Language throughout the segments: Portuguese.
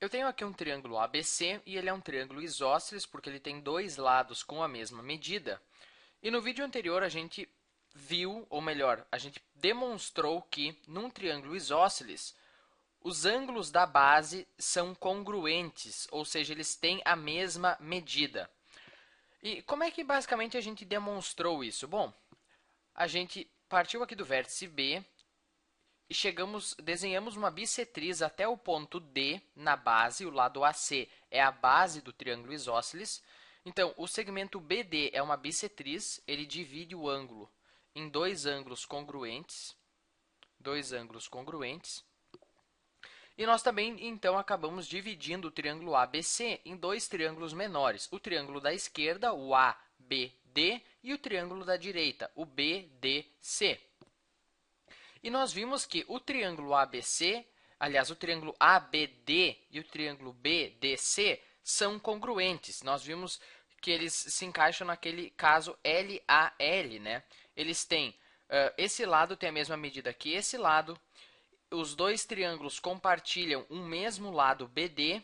Eu tenho aqui um triângulo ABC e ele é um triângulo isósceles porque ele tem dois lados com a mesma medida. E no vídeo anterior a gente viu, ou melhor, a gente demonstrou que num triângulo isósceles os ângulos da base são congruentes, ou seja, eles têm a mesma medida. E como é que basicamente a gente demonstrou isso? Bom, a gente partiu aqui do vértice B e desenhamos uma bissetriz até o ponto D na base, o lado AC é a base do triângulo isósceles. Então, o segmento BD é uma bissetriz, ele divide o ângulo em dois ângulos congruentes, E nós também, então, acabamos dividindo o triângulo ABC em dois triângulos menores, o triângulo da esquerda, o ABD, e o triângulo da direita, o BDC. E nós vimos que o triângulo ABC, aliás, o triângulo ABD e o triângulo BDC são congruentes. Nós vimos que eles se encaixam naquele caso LAL, né? Eles têm, esse lado tem a mesma medida que esse lado, os dois triângulos compartilham um mesmo lado BD,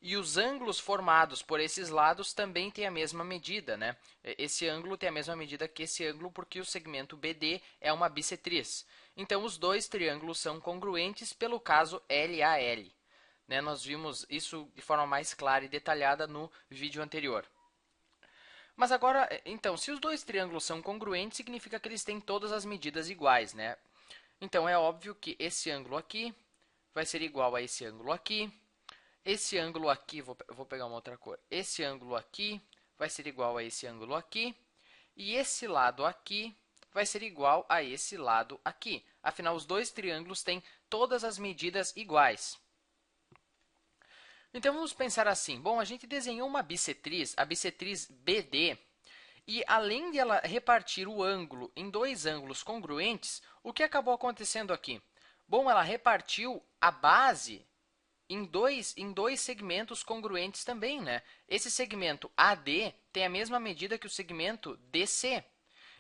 e os ângulos formados por esses lados também têm a mesma medida, né? Esse ângulo tem a mesma medida que esse ângulo porque o segmento BD é uma bissetriz. Então, os dois triângulos são congruentes pelo caso LAL. Né? Nós vimos isso de forma mais clara e detalhada no vídeo anterior. Mas agora, então, se os dois triângulos são congruentes, significa que eles têm todas as medidas iguais, né? Então, é óbvio que esse ângulo aqui vai ser igual a esse ângulo aqui. Esse ângulo aqui, vou pegar uma outra cor. Esse ângulo aqui vai ser igual a esse ângulo aqui. E esse lado aqui vai ser igual a esse lado aqui. Afinal, os dois triângulos têm todas as medidas iguais. Então, vamos pensar assim. Bom, a gente desenhou uma bissetriz, a bissetriz BD, e além de ela repartir o ângulo em dois ângulos congruentes, o que acabou acontecendo aqui? Bom, ela repartiu a base em dois segmentos congruentes também, né? Esse segmento AD tem a mesma medida que o segmento DC.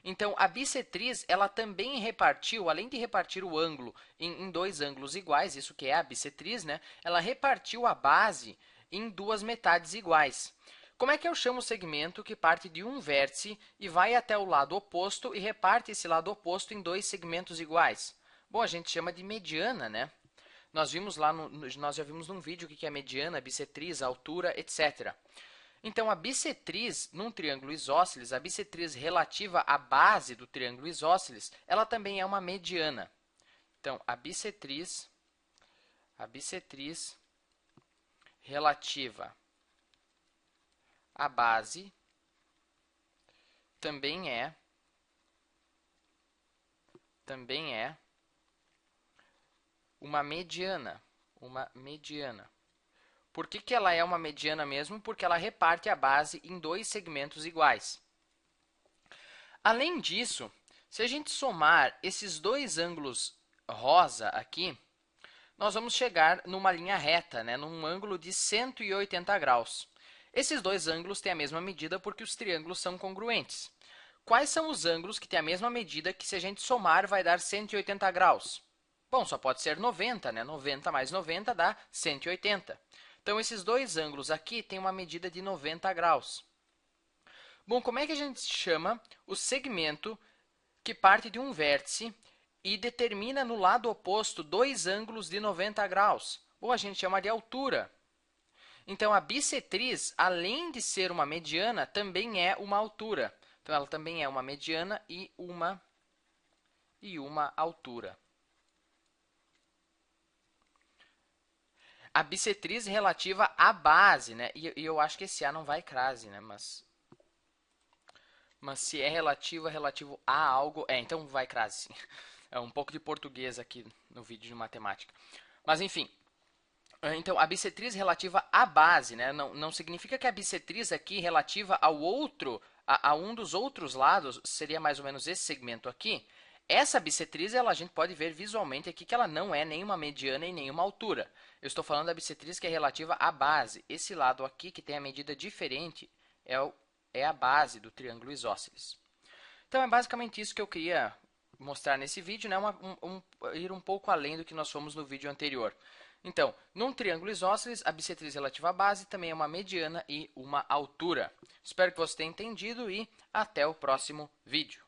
Então, a bissetriz, ela também repartiu, além de repartir o ângulo em dois ângulos iguais, isso que é a bissetriz, né? Ela repartiu a base em duas metades iguais. Como é que eu chamo o segmento que parte de um vértice e vai até o lado oposto e reparte esse lado oposto em dois segmentos iguais? Bom, a gente chama de mediana, né? Nós já vimos num vídeo o que é mediana, bissetriz, altura, etc. Então, a bissetriz num triângulo isósceles, a bissetriz relativa à base do triângulo isósceles, ela também é uma mediana. Então, a bissetriz relativa à base também é uma mediana. Por que ela é uma mediana mesmo? Porque ela reparte a base em dois segmentos iguais. Além disso, se a gente somar esses dois ângulos rosa aqui, nós vamos chegar numa linha reta, né? Num ângulo de 180 graus. Esses dois ângulos têm a mesma medida porque os triângulos são congruentes. Quais são os ângulos que têm a mesma medida que, se a gente somar, vai dar 180 graus? Bom, só pode ser 90, né? 90 mais 90 dá 180. Então, esses dois ângulos aqui têm uma medida de 90 graus. Bom, como é que a gente chama o segmento que parte de um vértice e determina no lado oposto dois ângulos de 90 graus? Bom, a gente chama de altura. Então, a bissetriz, além de ser uma mediana, também é uma altura. Então, ela também é uma mediana e uma altura. A bissetriz relativa à base, né? E eu acho que esse A não vai crase, né? Mas se é relativo a algo... então vai crase, sim. É um pouco de português aqui no vídeo de matemática. Mas, enfim. Então, a bissetriz relativa à base, né? Não significa que a bissetriz aqui relativa ao outro, a um dos outros lados, seria mais ou menos esse segmento aqui. Essa bissetriz, a gente pode ver visualmente aqui que ela não é nem uma mediana e nem uma altura. Eu estou falando da bissetriz que é relativa à base. Esse lado aqui, que tem a medida diferente, é a base do triângulo isósceles. Então, é basicamente isso que eu queria mostrar nesse vídeo, né? Ir um pouco além do que nós fomos no vídeo anterior. Então, num triângulo isósceles, a bissetriz relativa à base também é uma mediana e uma altura. Espero que você tenha entendido e até o próximo vídeo.